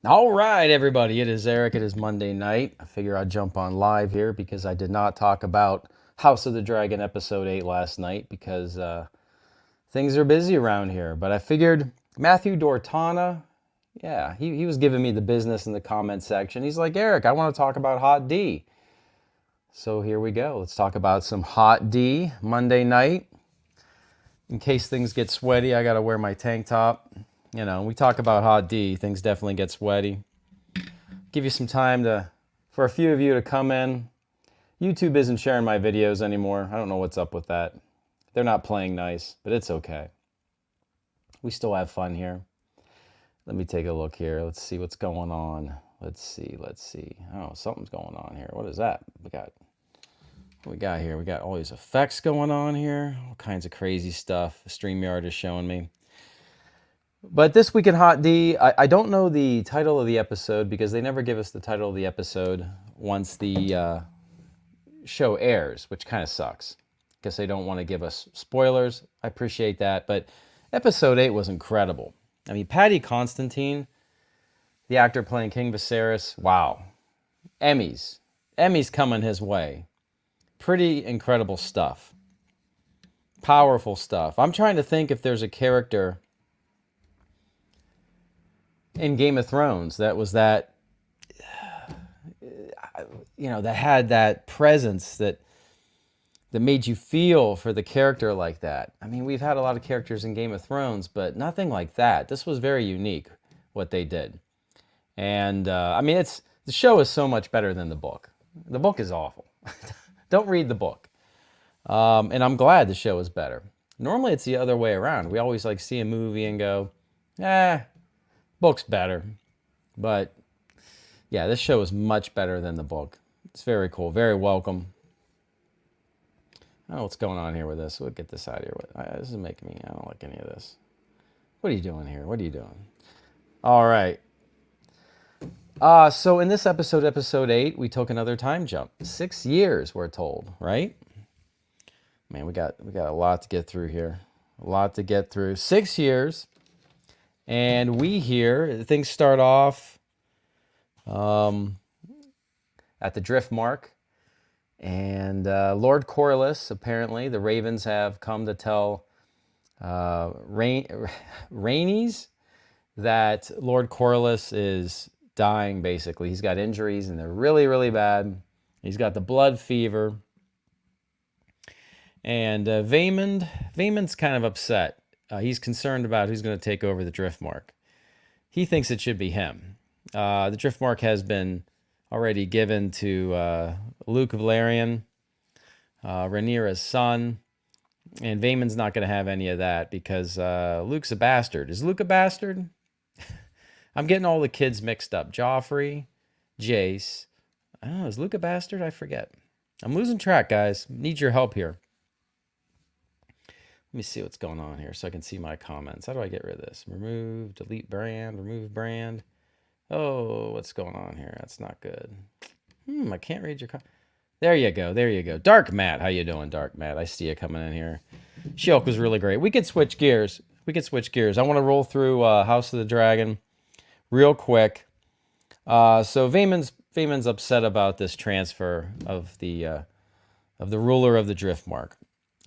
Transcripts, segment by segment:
All right, everybody. It is Eric. It is Monday night. I figure I'd jump on live here because I did not talk about House of the Dragon episode 8 last night because things are busy around here. But I figured Matthew Dortana, yeah, he was giving me the business in the comment section. He's like, Eric, I want to talk about Hot D. So here we go. Let's talk about some Hot D Monday night. In case things get sweaty, I got to wear my tank top. You know, we talk about Hot D, things definitely get sweaty. Give you some time for a few of you to come in. YouTube isn't sharing my videos anymore. I don't know what's up with that. They're not playing nice, but it's okay. We still have fun here. Let me take a look here. Let's see what's going on. Let's see. Oh, something's going on here. What is that? What we got here? We got all these effects going on here. All kinds of crazy stuff. StreamYard is showing me. But this week in Hot D, I don't know the title of the episode because they never give us the title of the episode once the show airs, which kind of sucks because they don't want to give us spoilers. I appreciate that. But episode 8 was incredible. I mean, Paddy Constantine, the actor playing King Viserys, wow. Emmys. Emmys coming his way. Pretty incredible stuff. Powerful stuff. I'm trying to think if there's a character in Game of Thrones that was that, that had that presence that made you feel for the character like that. I mean, we've had a lot of characters in Game of Thrones, but nothing like that. This was very unique, what they did. And, I mean, the show is so much better than the book. The book is awful. Don't read the book. And I'm glad the show is better. Normally, it's the other way around. We always like see a movie and go, book's better. But yeah, this show is much better than the book. It's very cool, very welcome. I don't know what's going on here with this. We'll get this out of here. This is making me, I don't like any of this. What are you doing here? What are you doing? All right. So in this episode, episode 8, we took another time jump. 6 years, we're told, right? Man, we got a lot to get through here. A lot to get through. 6 years. And we here, things start off at the Drift Mark. And Lord Corlys, apparently, the Ravens have come to tell Rhaenys that Lord Corlys is dying, basically. He's got injuries, and they're really, really bad. He's got the blood fever. And Vaemond's kind of upset. He's concerned about who's going to take over the Driftmark. He thinks it should be him. The Driftmark has been already given to Luke Valerian, Rhaenyra's son, and Vaemon's not going to have any of that because Luke's a bastard. Is Luke a bastard? I'm getting all the kids mixed up. Joffrey, Jace. I don't know, is Luke a bastard? I forget. I'm losing track, guys. Need your help here. Let me see what's going on here so I can see my comments. How do I get rid of this? Remove, delete brand, remove brand. Oh, what's going on here? That's not good. I can't read your comments. There you go. There you go. Dark Matt. How you doing, Dark Matt? I see you coming in here. Shulk was really great. We could switch gears. I want to roll through House of the Dragon real quick. So Vaemon's upset about this transfer of the ruler of the Driftmark.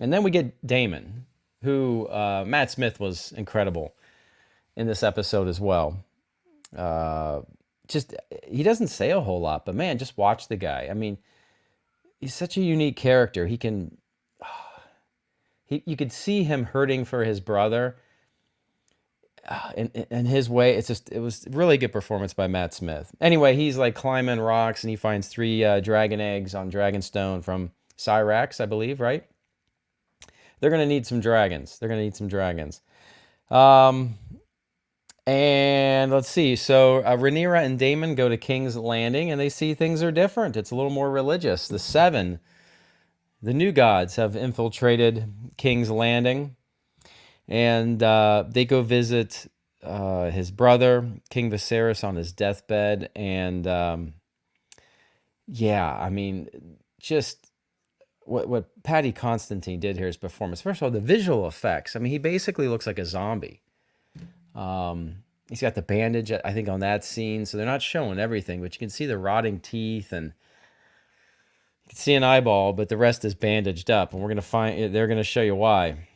And then we get Daemon, who Matt Smith was incredible in this episode as well. He doesn't say a whole lot, but man, just watch the guy. I mean, he's such a unique character. You could see him hurting for his brother in his way. It was really good performance by Matt Smith. Anyway, he's like climbing rocks and he finds 3 dragon eggs on Dragonstone from Cyrax, I believe, right? They're going to need some dragons. And let's see. So Rhaenyra and Daemon go to King's Landing, and they see things are different. It's a little more religious. The 7, the new gods, have infiltrated King's Landing, and they go visit his brother, King Viserys, on his deathbed. And I mean, just what Paddy Constantine did here, his performance. First of all, the visual effects. I mean, he basically looks like a zombie. He's got the bandage, I think, on that scene. So they're not showing everything, but you can see the rotting teeth and you can see an eyeball, but the rest is bandaged up. And they're going to show you why.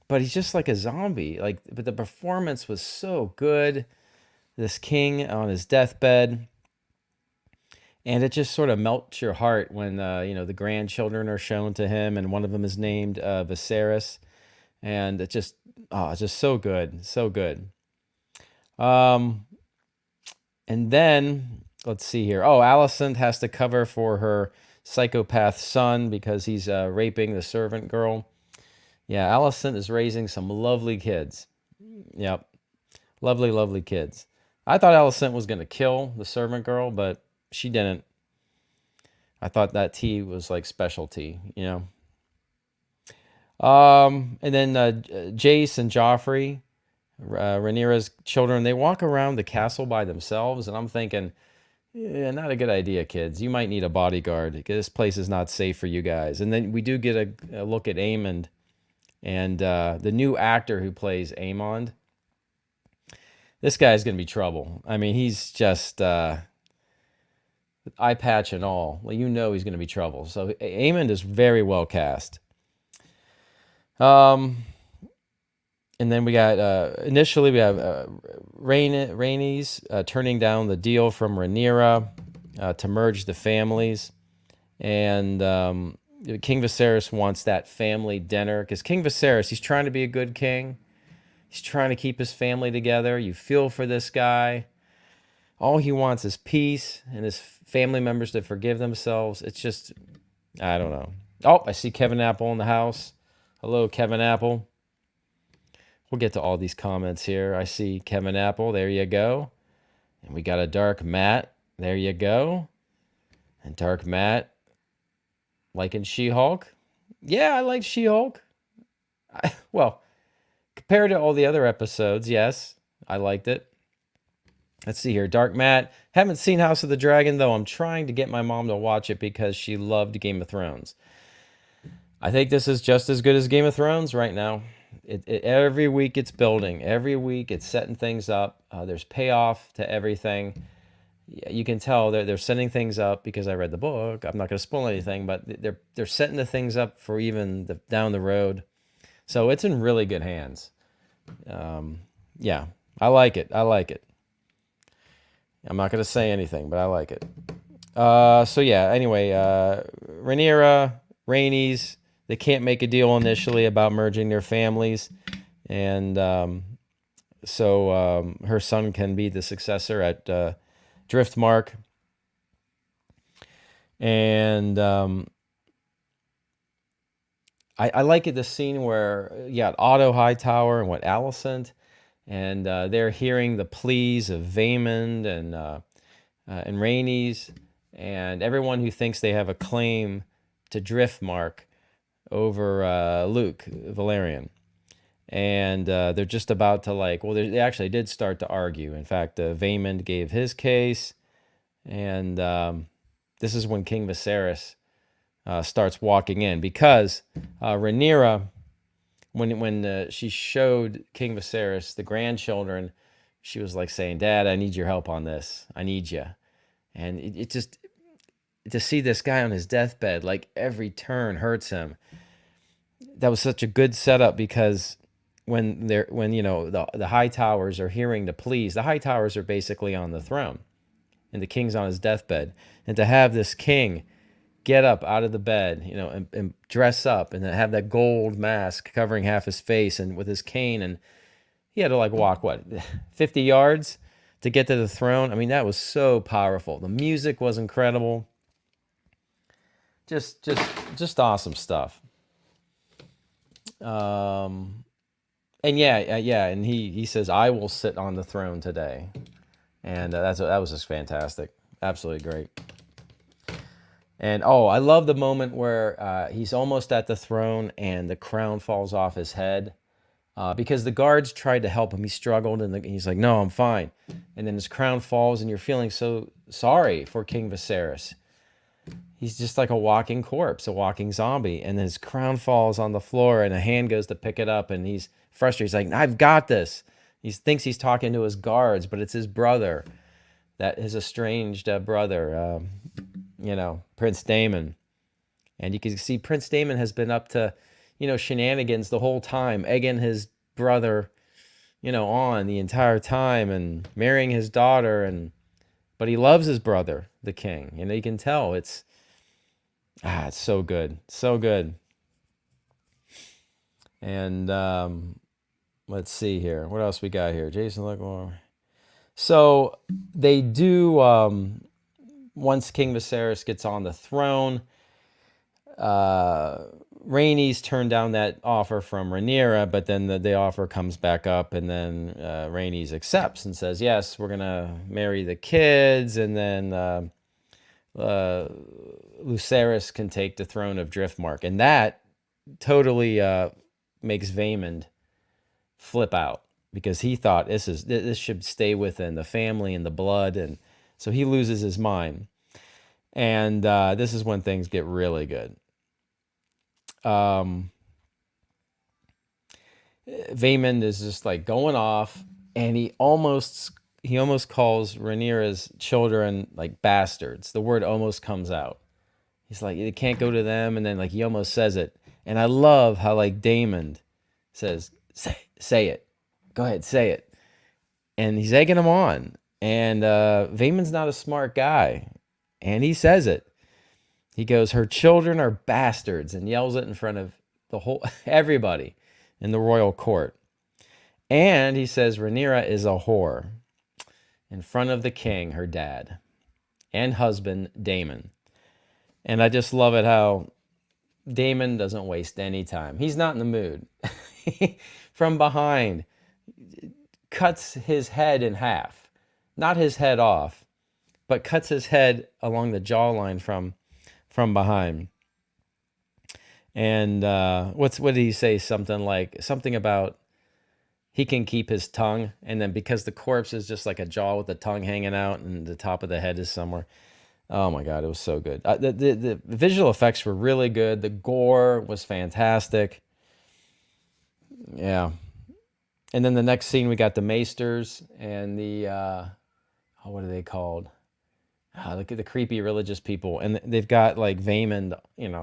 But he's just like a zombie. But the performance was so good. This king on his deathbed. And it just sort of melts your heart when, the grandchildren are shown to him. And one of them is named Viserys. And it's just so good. So good. And then let's see here. Oh, Alicent has to cover for her psychopath son because he's raping the servant girl. Yeah, Alicent is raising some lovely kids. Yep, lovely, lovely kids. I thought Alicent was going to kill the servant girl, but she didn't. I thought that tea was like specialty, And then Jace and Joffrey, Rhaenyra's children, they walk around the castle by themselves, and I'm thinking, yeah, not a good idea, kids. You might need a bodyguard because this place is not safe for you guys. And then we do get a look at Aemond and the new actor who plays Aemond. This guy's going to be trouble. I mean, he's just eye patch and all. Well, he's going to be trouble. So Aemond is very well cast. And then we got, initially we have Rhaenys turning down the deal from Rhaenyra to merge the families. And King Viserys wants that family dinner. Because King Viserys, he's trying to be a good king. He's trying to keep his family together. You feel for this guy. All he wants is peace and his family members to forgive themselves. It's just, I don't know. Oh, I see Kevin Apple in the house. Hello, Kevin Apple. We'll get to all these comments here. I see Kevin Apple. There you go. And we got a Dark Matt. There you go. And Dark Matt liking She-Hulk. Yeah, I like She-Hulk. Well, compared to all the other episodes, yes, I liked it. Let's see here. Dark Matt. Haven't seen House of the Dragon, though. I'm trying to get my mom to watch it because she loved Game of Thrones. I think this is just as good as Game of Thrones right now. Every week it's building. Every week it's setting things up. There's payoff to everything. You can tell they're setting things up because I read the book. I'm not going to spoil anything, but they're setting the things up for even down the road. So it's in really good hands. Yeah, I like it. I like it. I'm not going to say anything, but I like it. So yeah, anyway, Rhaenyra, Rhaenys, they can't make a deal initially about merging their families. And so her son can be the successor at Driftmark. And I like it, the scene where you got Otto Hightower and Alicent. And they're hearing the pleas of Vaemond and Rhaenys and everyone who thinks they have a claim to Driftmark over Luke Valerian. And they're just about to they actually did start to argue. In fact, Vaemond gave his case. And this is when King Viserys starts walking in because Rhaenyra, when she showed King Viserys the grandchildren, she was like saying, "Dad, I need your help on this. I need you." And it just, to see this guy on his deathbed, like every turn hurts him. That was such a good setup because when the High Towers are hearing the pleas, the High Towers are basically on the throne, and the king's on his deathbed, and to have this king get up out of the bed, and dress up and then have that gold mask covering half his face and with his cane, and he had to walk 50 yards to get to the throne. I mean, that was so powerful. The music was incredible. Just awesome stuff. And and he says, "I will sit on the throne today," and that was just fantastic, absolutely great. And I love the moment where he's almost at the throne and the crown falls off his head because the guards tried to help him. He struggled and he's like, "No, I'm fine." And then his crown falls and you're feeling so sorry for King Viserys. He's just like a walking corpse, a walking zombie. And his crown falls on the floor and a hand goes to pick it up and he's frustrated. He's like, "I've got this." He thinks he's talking to his guards, but it's his brother, that his estranged brother, Prince Daemon. And you can see Prince Daemon has been up to, shenanigans the whole time, egging his brother, on the entire time and marrying his daughter. But he loves his brother, the king. You can tell it's so good. So good. And let's see here. What else we got here? Jason Luckmore. So they do, once King Viserys gets on the throne, Rhaenys turned down that offer from Rhaenyra, but then the offer comes back up, and then Rhaenys accepts and says, yes, we're going to marry the kids, and then Lucerys can take the throne of Driftmark. And that totally makes Vaemond flip out, because he thought this should stay within the family and the blood, and so he loses his mind. And this is when things get really good. Vaemond is just like going off, and he almost calls Rhaenyra's children like bastards. The word almost comes out. He's like, it can't go to them, and then like he almost says it. And I love how like Daemon says, say it. Go ahead, say it. And he's egging him on. And Vaemond's not a smart guy, and he says it. He goes, her children are bastards, and yells it in front of everybody in the royal court. And he says Rhaenyra is a whore in front of the king, her dad, and husband, Daemon. And I just love it how Daemon doesn't waste any time. He's not in the mood. From behind, cuts his head in half. Not his head off, but cuts his head along the jawline from behind. And what did he say? Something about he can keep his tongue, and then because the corpse is just like a jaw with the tongue hanging out, and the top of the head is somewhere. Oh my God, it was so good. The visual effects were really good. The gore was fantastic. Yeah. And then the next scene, we got the Maesters and the what are they called? Look at the creepy religious people, and they've got like Vaemond, in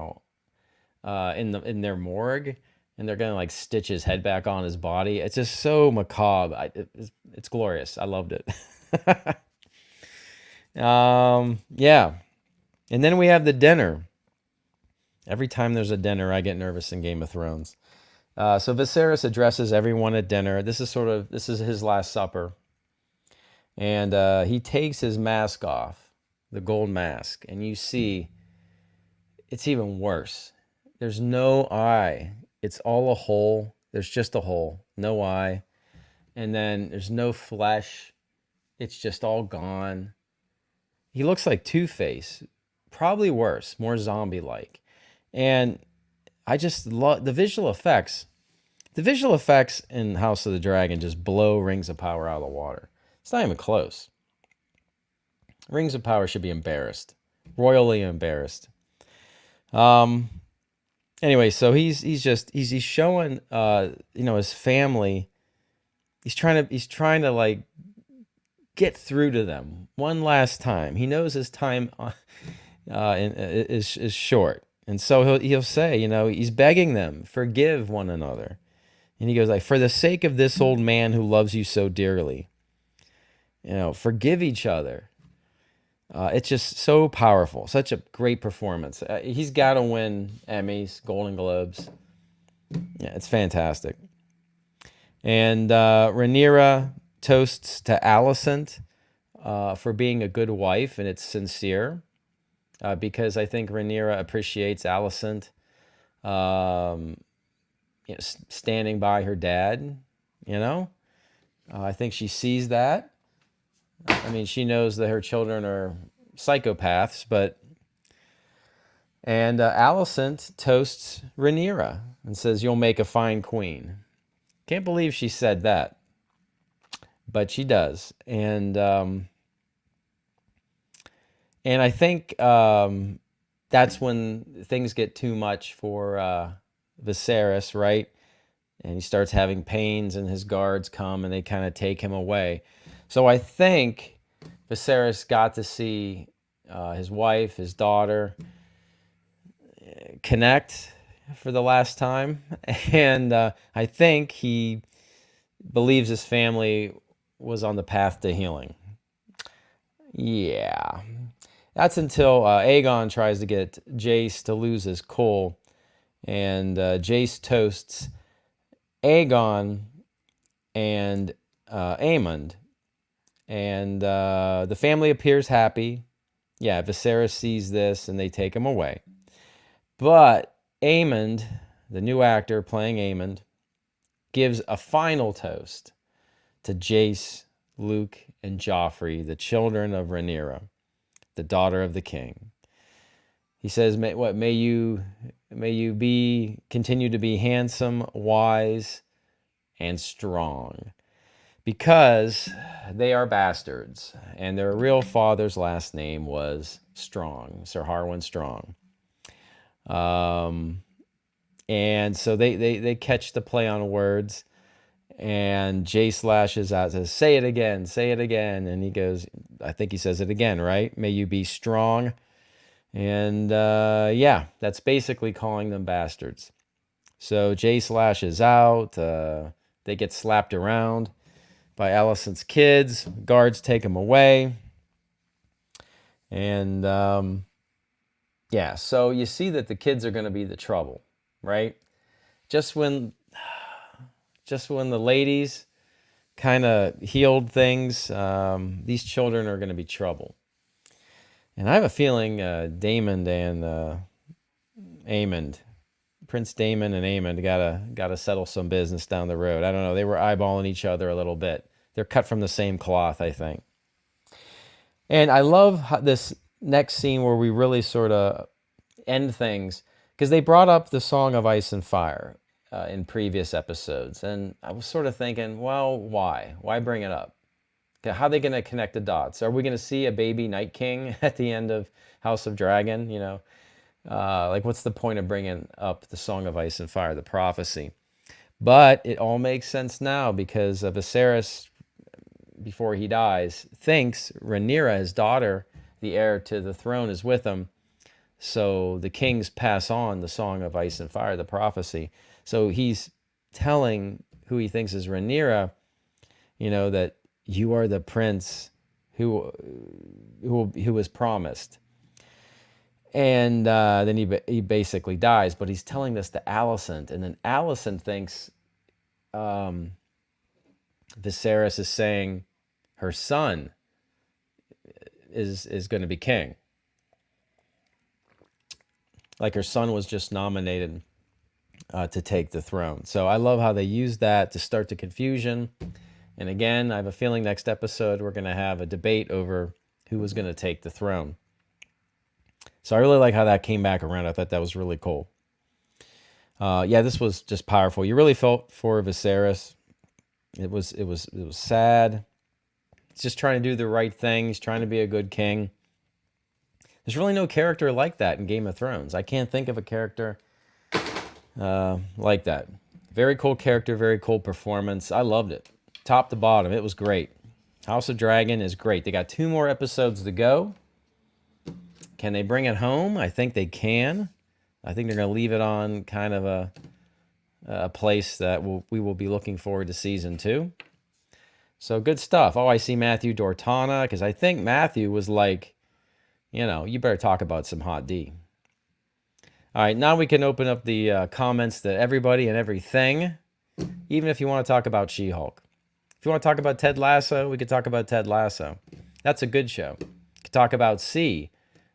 their morgue, and they're gonna like stitch his head back on his body. It's just so macabre. It's glorious. I loved it. Yeah. And then we have the dinner. Every time there's a dinner, I get nervous in Game of Thrones. So Viserys addresses everyone at dinner. This is his last supper. And he takes his mask off, the gold mask, and you see it's even worse. There's no eye. It's all a hole. There's just a hole, no eye. And then there's no flesh. It's just all gone. He looks like Two-Face, probably worse, more zombie-like. And I just love the visual effects. The visual effects in House of the Dragon just blow Rings of Power out of the water. It's not even close. Rings of Power should be embarrassed, royally embarrassed. Anyway, so he's showing his family. He's trying to like get through to them one last time. He knows his time is short, and so he'll say, he's begging them, forgive one another. And he goes like, for the sake of this old man who loves you so dearly, forgive each other. It's just so powerful. Such a great performance. He's got to win Emmys, Golden Globes. Yeah, it's fantastic. And Rhaenyra toasts to Alicent for being a good wife, and it's sincere because I think Rhaenyra appreciates Alicent standing by her dad. I think she sees that. I mean, she knows that her children are psychopaths, and Alicent toasts Rhaenyra and says, "You'll make a fine queen." Can't believe she said that, but she does, and I think that's when things get too much for Viserys, right? and he starts having pains, and his guards come and they kind of take him away. So I think Viserys got to see his wife, his daughter, connect for the last time, and I think he believes his family was on the path to healing. Yeah. That's until Aegon tries to get Jace to lose his cool, and Jace toasts Aegon and Aemond, and the family appears happy. Yeah, Viserys sees this, and they take him away. But Aemond, the new actor playing Aemond, gives a final toast to Jace, Luke, and Joffrey, the children of Rhaenyra, the daughter of the king. He says, may you continue to be handsome, wise, and strong, because they are bastards, and their real father's last name was Strong, Sir Harwin Strong. And so they catch the play on words, and Jace lashes out, says, say it again, and he goes, I think he says it again, right? May you be strong. And yeah, that's basically calling them bastards. So Jace lashes out. They get slapped around by Alicent's kids. Guards take them away. And yeah, so you see that the kids are going to be the trouble, right? Just when the ladies kind of healed things, these children are going to be trouble. And I have a feeling Daemon and Aemond, Prince Daemon and Aemond gotta settle some business down the road. I don't know. They were eyeballing each other a little bit. They're cut from the same cloth, I think. And I love this next scene where we really sort of end things, because they brought up the Song of Ice and Fire in previous episodes. And I was sort of thinking, well, why? Why bring it up? How are they going to connect the dots? Are we going to see a baby Night King at the end of House of Dragon? You know, like, what's the point of bringing up the Song of Ice and Fire, the prophecy? But it all makes sense now, because Viserys, before he dies, thinks Rhaenyra, his daughter, the heir to the throne, is with him. So the kings pass on the Song of Ice and Fire, the prophecy. So he's telling who he thinks is Rhaenyra, you know, that you are the prince who was promised. And then he basically dies, but he's telling this to Alicent, and then Alicent thinks Viserys is saying her son is going to be king. Like her son was just nominated to take the throne. So I love how they use that to start the confusion. And again, I have a feeling next episode we're going to have a debate over who was going to take the throne. So I really like how that came back around. I thought that was really cool. Yeah, this was just powerful. You really felt for Viserys. It was sad. He's just trying to do the right thing. He's trying to be a good king. There's really no character like that in Game of Thrones. I can't think of a character like that. Very cool character, very cool performance. I loved it. Top to bottom, it was great. House of Dragon is great. They got 2 more episodes to go. Can they bring it home? I think they can. I think they're going to leave it on kind of a place that we will be looking forward to season 2. So good stuff. Oh, I see Matthew Dortana, because I think Matthew was like, you know, you better talk about some hot D. All right, now we can open up the comments to everybody and everything, even if you want to talk about She-Hulk. If you want to talk about Ted Lasso, we could talk about Ted Lasso. That's a good show. We could talk about C,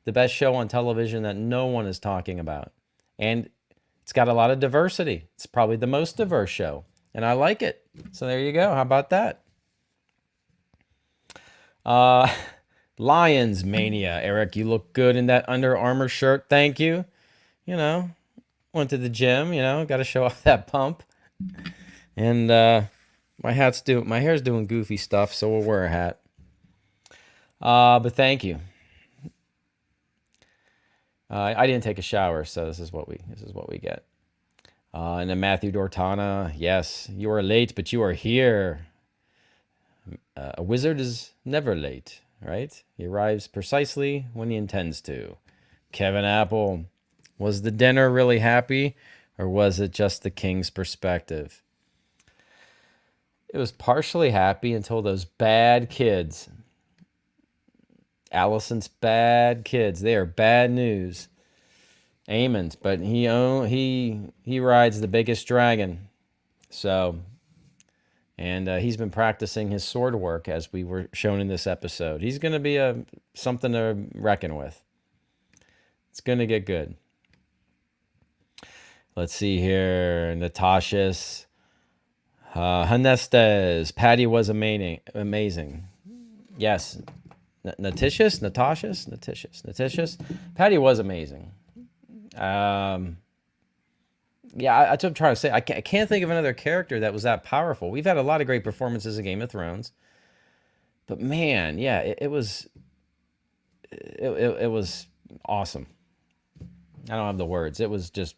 the best show on television that no one is talking about. And it's got a lot of diversity. It's probably the most diverse show, and I like it. So there you go. How about that? Lions Mania. Eric, you look good in that Under Armour shirt. Thank you. You know, went to the gym, you know, got to show off that pump. And my hair's doing goofy stuff, so we'll wear a hat. But thank you. I didn't take a shower, so this is what we get. And then Matthew Dortana, yes, you are late, but you are here. A wizard is never late, right? He arrives precisely when he intends to. Kevin Apple, was the dinner really happy, or was it just the king's perspective? It was partially happy until those bad kids, Allison's bad kids, they are bad news. Aemond, but he rides the biggest dragon, so, and he's been practicing his sword work as we were shown in this episode. He's going to be something to reckon with. It's going to get good. Let's see here. Natasha's. Hanestes. Patty was amazing. Yes. Natitious? Patty was amazing. Yeah, that's what I'm trying to say. I can't think of another character that was that powerful. We've had a lot of great performances in Game of Thrones. But man, yeah, it was awesome. I don't have the words. It was just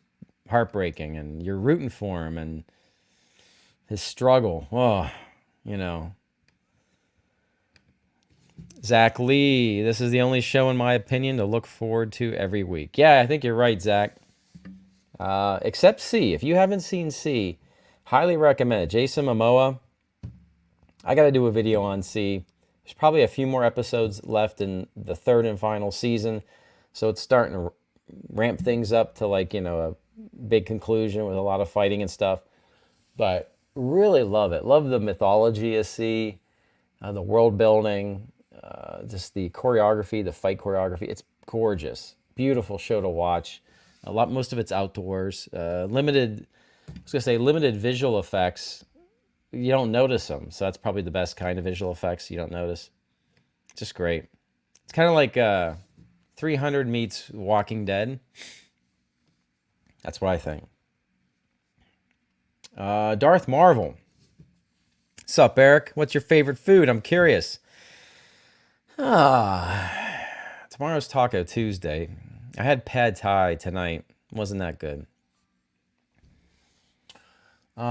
heartbreaking, and you're rooting for him and his struggle. Oh, you know. Zach Lee, this is the only show, in my opinion, to look forward to every week. Yeah, I think you're right, Zach. Except C. If you haven't seen C, highly recommend it. Jason Momoa. I got to do a video on C. There's probably a few more episodes left in the third and final season, so it's starting to ramp things up to, like, you know, a big conclusion with a lot of fighting and stuff. But really love it. Love the mythology of C, the world building, just the choreography, the fight choreography. It's gorgeous. Beautiful show to watch. Most of it's outdoors. Limited visual effects. You don't notice them, so that's probably the best kind of visual effects you don't notice. Just great. It's kind of like 300 meets Walking Dead. That's what I think. Darth Marvel. Sup, Eric? What's your favorite food? I'm curious. Tomorrow's Taco Tuesday. I had pad thai tonight. Wasn't that good. You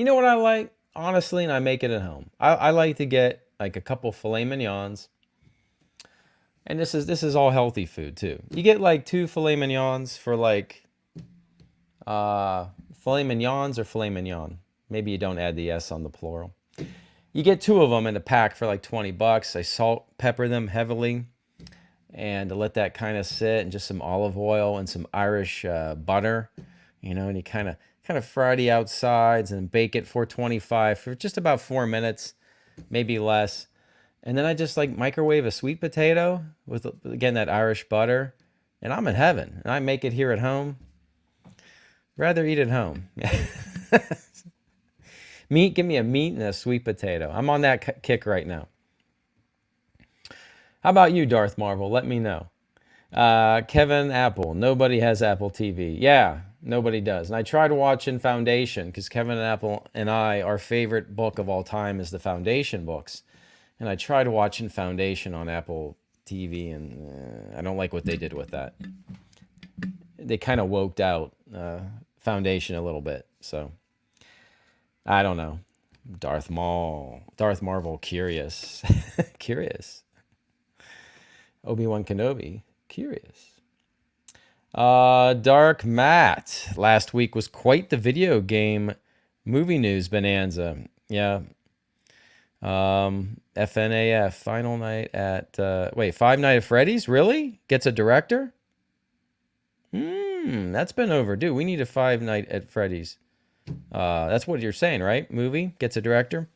know what I like? Honestly, and I make it at home. I like to get like a couple filet mignons. And this is all healthy food too. You get like 2 filet mignons for like filet mignons or filet mignon. Maybe you don't add the S on the plural. You get 2 of them in a pack for like $20. I salt, pepper them heavily, and let that kind of sit, and just some olive oil and some Irish butter, you know, and you kind of fry the outsides and bake it for 25 for just about 4 minutes, maybe less. And then I just like microwave a sweet potato with, again, that Irish butter, and I'm in heaven. And I make it here at home. Rather eat at home. Meat, give me a meat and a sweet potato. I'm on that kick right now. How about you, Darth Marvel? Let me know. Kevin Apple. Nobody has Apple TV. Yeah, nobody does. And I tried watching Foundation because Kevin Apple and I, our favorite book of all time is the Foundation books. And I tried watching Foundation on Apple TV, and I don't like what they did with that. They kind of woked out Foundation a little bit. So, I don't know. Darth Marvel, curious. Curious. Obi-Wan Kenobi, curious. Dark Matt. Last week was quite the video game movie news bonanza. Yeah. FNAF, Final Night at... Five Nights at Freddy's? Really? Gets a director? That's been overdue. We need a Five Nights at Freddy's. That's what you're saying, right? Movie gets a director,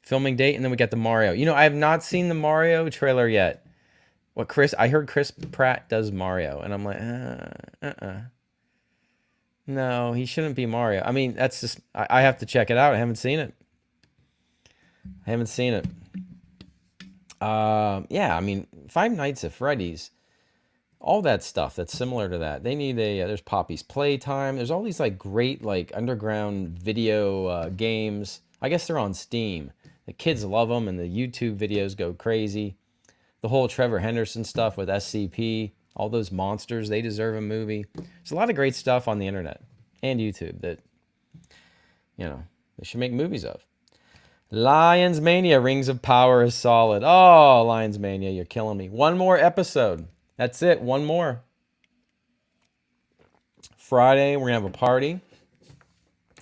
filming date, and then we got the Mario. You know, I have not seen the Mario trailer yet. I heard Chris Pratt does Mario, and I'm like, no, he shouldn't be Mario. I mean, that's just, I have to check it out. I haven't seen it. Yeah, I mean, Five Nights at Freddy's, all that stuff that's similar to that. They need there's Poppy's Playtime. There's all these like great like underground video games. I guess they're on Steam. The kids love them, and the YouTube videos go crazy. The whole Trevor Henderson stuff with SCP. All those monsters, they deserve a movie. There's a lot of great stuff on the internet and YouTube that, they should make movies of. Lions Mania, Rings of Power is solid. Oh, Lions Mania, you're killing me. One more episode. That's it. One more. Friday, we're going to have a party.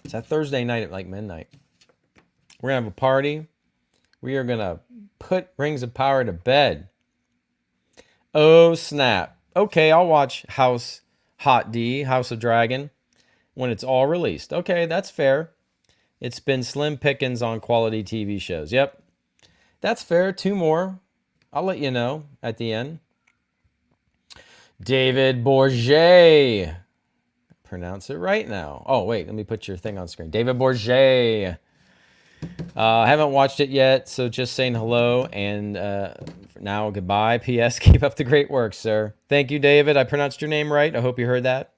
It's that Thursday night at like midnight. We're going to have a party. We are going to put Rings of Power to bed. Oh, snap. Okay, I'll watch House of Dragon, when it's all released. Okay, that's fair. It's been slim pickings on quality TV shows. Yep. That's fair. 2 more. I'll let you know at the end. David Bourget. Pronounce it right now. Oh, wait. Let me put your thing on screen. David Bourget. I haven't watched it yet, so just saying hello and for now, goodbye. P.S. Keep up the great work, sir. Thank you, David. I pronounced your name right. I hope you heard that.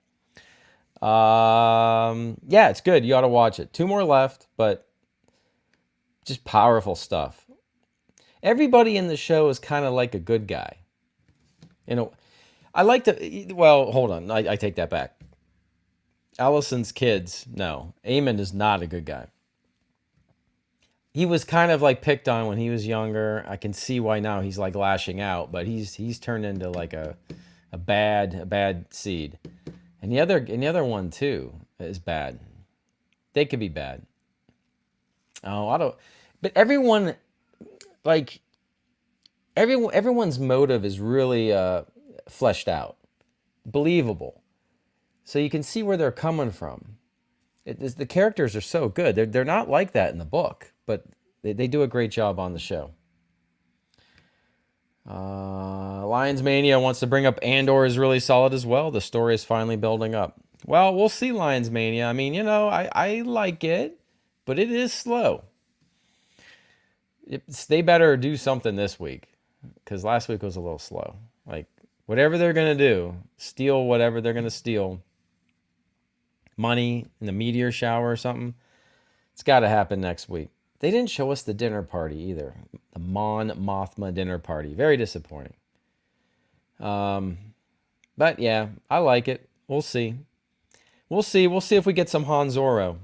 Yeah, it's good. You ought to watch it. 2 more left, but just powerful stuff. Everybody in the show is kind of like a good guy. I like to, well, hold on. I take that back. Allison's kids, no. Aemond is not a good guy. He was kind of like picked on when he was younger. I can see why now he's like lashing out, but he's turned into like a bad seed. And the other one too is bad. They could be bad. Oh, I don't. But everyone, like everyone's motive is really fleshed out, believable, so you can see where they're coming from. The characters are so good. They're not like that in the book, but they do a great job on the show. Lions Mania wants to bring up Andor is really solid as well. The story is finally building up. Well, we'll see Lions Mania. I mean, I like it, but it is slow. They better do something this week, because last week was a little slow. Like, whatever they're going to do, steal whatever they're going to steal. Money in the meteor shower or something. It's got to happen next week. They didn't show us the dinner party either. The Mon Mothma dinner party. Very disappointing. But yeah, I like it. We'll see. We'll see if we get some Han Zoro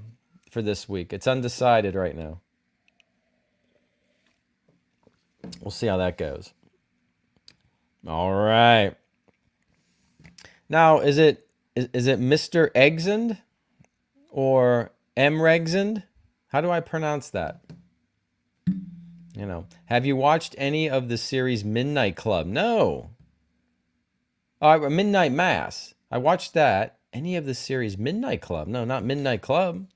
for this week. It's undecided right now. We'll see how that goes. All right. Now, is it Mr. Eggsend or M. Regsend? How do I pronounce that? Have you watched any of the series Midnight Club? No. Midnight Mass. I watched that. Any of the series Midnight Club? No, not Midnight Club.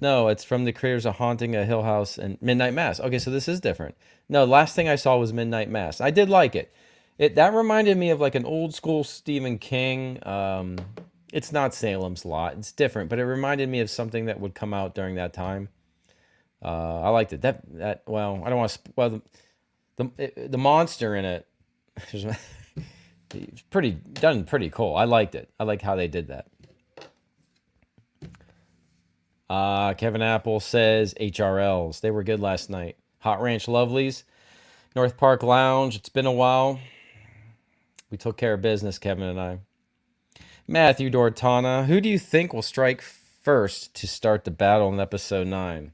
No, it's from the creators of Haunting a Hill House and Midnight Mass. Okay, so this is different. No, the last thing I saw was Midnight Mass. I did like it. That reminded me of like an old school Stephen King. It's not Salem's Lot. It's different, but it reminded me of something that would come out during that time. I liked it. Well, I don't want to spoil the monster in it. It's pretty cool. I liked it. I like how they did that. Kevin Apple says HRLs. They were good last night. Hot Ranch Lovelies, North Park Lounge. It's been a while. We took care of business, Kevin and I. Matthew Dortana, who do you think will strike first to start the battle in episode 9?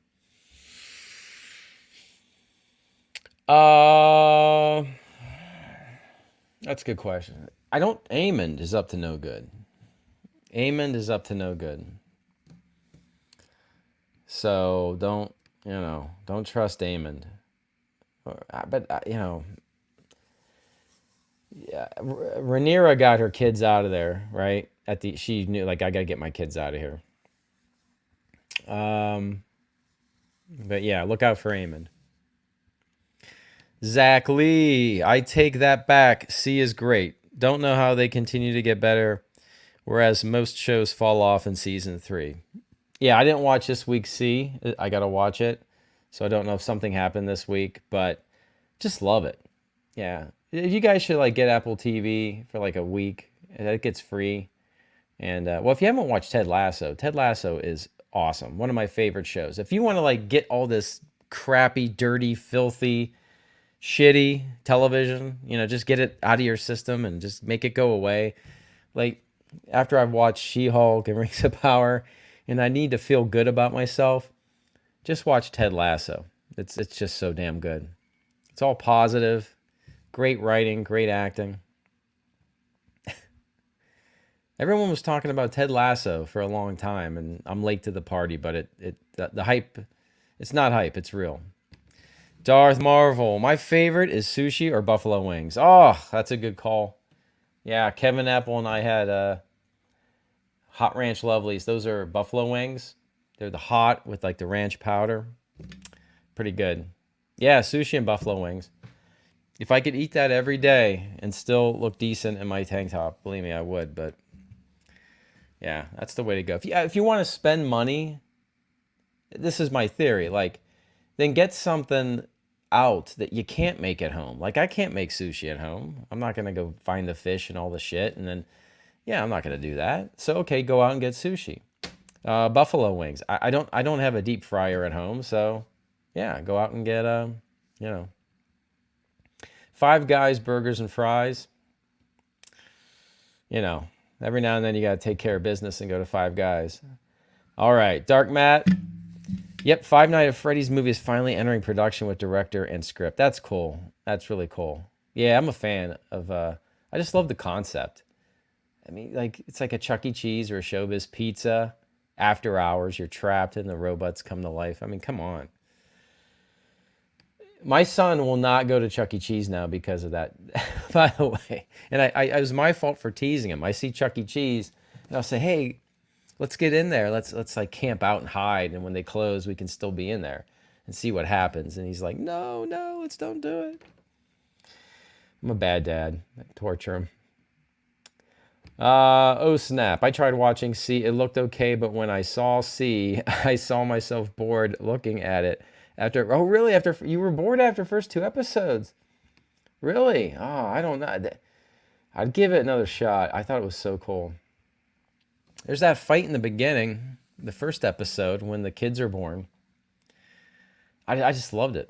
That's a good question. Aemond is up to no good. Aemond is up to no good. So don't trust Aemond. But yeah, Rhaenyra got her kids out of there, right? She knew, like, I gotta get my kids out of here. But yeah, look out for Aemond. Zach Lee, I take that back. C is great. Don't know how they continue to get better, whereas most shows fall off in season 3. Yeah, I didn't watch this week's C. I gotta watch it, so I don't know if something happened this week, but just love it. Yeah, you guys should like get Apple TV for like a week. It gets free. And well, if you haven't watched Ted Lasso is awesome. One of my favorite shows. If you want to like get all this crappy, dirty, filthy shitty television. You know, just get it out of your system and just make it go away. Like, after I've watched She-Hulk and Rings of Power, and I need to feel good about myself, just watch Ted Lasso. It's just so damn good. It's all positive, great writing, great acting. Everyone was talking about Ted Lasso for a long time, and I'm late to the party, but the hype, it's not hype, it's real. Darth Marvel. My favorite is sushi or buffalo wings. Oh, that's a good call. Yeah, Kevin Apple and I had Hot Ranch Lovelies. Those are buffalo wings. They're the hot with like the ranch powder. Pretty good. Yeah, sushi and buffalo wings. If I could eat that every day and still look decent in my tank top, believe me, I would. But yeah, that's the way to go. If you want to spend money, this is my theory. Like, then get something out that you can't make at home. Like, I can't make sushi at home. I'm not gonna go find the fish and all the shit, and then yeah, I'm not gonna do that. So okay, go out and get sushi. Buffalo wings. I don't have a deep fryer at home, so yeah, go out and get you know, Five Guys burgers and fries. You know, every now and then you gotta take care of business and go to Five Guys. All right, Dark Matt. Yep, Five Nights at Freddy's movie is finally entering production with director and script. That's cool. That's really cool. Yeah, I'm a fan of. I just love the concept. I mean, like, it's like a Chuck E. Cheese or a Showbiz Pizza. After hours, you're trapped and the robots come to life. I mean, come on. My son will not go to Chuck E. Cheese now because of that, by the way. And it was my fault for teasing him. I see Chuck E. Cheese, and I'll say, hey, let's get in there. Let's like camp out and hide. And when they close, we can still be in there and see what happens. And he's like, no, let's don't do it. I'm a bad dad. I torture him. Oh snap. I tried watching C. It looked okay, but when I saw C, I saw myself bored looking at it. Oh really? After you were bored after first 2 episodes? Really? Oh, I don't know. I'd give it another shot. I thought it was so cool. There's that fight in the beginning, the first episode, when the kids are born. I just loved it.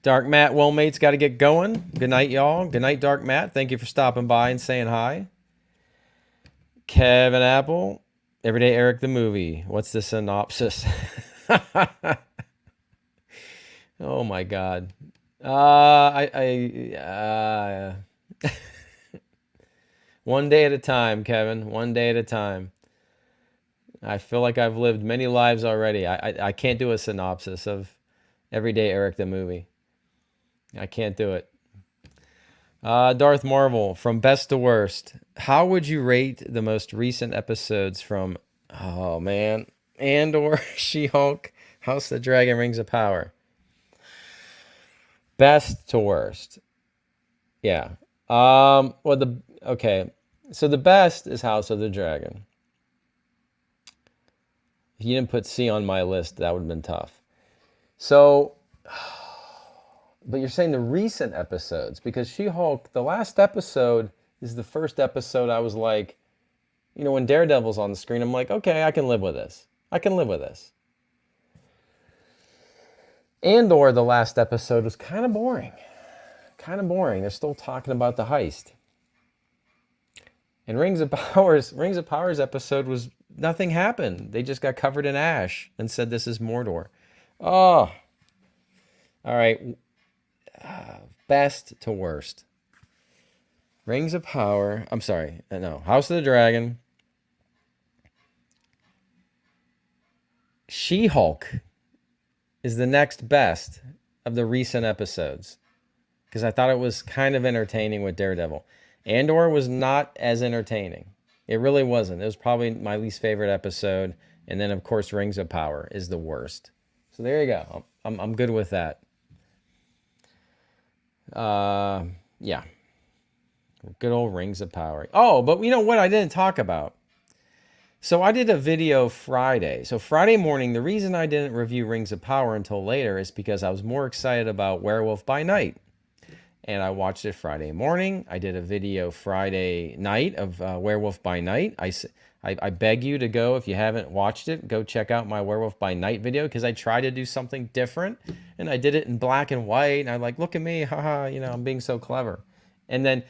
Dark Matt, well, mate's got to get going. Good night, y'all. Good night, Dark Matt. Thank you for stopping by and saying hi. Kevin Apple, Everyday Eric the movie. What's the synopsis? Oh my God. One day at a time, Kevin. One day at a time. I feel like I've lived many lives already. I can't do a synopsis of Everyday Eric the movie. I can't do it. Darth Marvel, from best to worst. How would you rate the most recent episodes from, oh man, Andor, She-Hulk, House of the Dragon, Rings of Power? Best to worst. Yeah. Okay. So the best is House of the Dragon. If you didn't put C on my list, that would have been tough. So, but you're saying the recent episodes, because She-Hulk, the last episode is the first episode I was like, you know, when Daredevil's on the screen, I'm like, okay, I can live with this. I can live with this. Andor, the last episode, was kind of boring. Kind of boring. They're still talking about the heist. And Rings of Power's episode was, nothing happened. They just got covered in ash and said this is Mordor. Oh. All right. Best to worst. Rings of Power. I'm sorry. No. House of the Dragon. She-Hulk is the next best of the recent episodes, because I thought it was kind of entertaining with Daredevil. Andor was not as entertaining. It really wasn't. It was probably my least favorite episode. And then, of course, Rings of Power is the worst. So there you go. I'm good with that. Yeah. Good old Rings of Power. Oh, but you know what I didn't talk about? So I did a video Friday. So Friday morning, the reason I didn't review Rings of Power until later is because I was more excited about Werewolf by Night. and I watched it Friday morning. I did a video Friday night of Werewolf by Night. I beg you to go, if you haven't watched it, go check out my Werewolf by Night video, because I tried to do something different, and I did it in black and white, and I'm like, look at me, haha, I'm being so clever. And then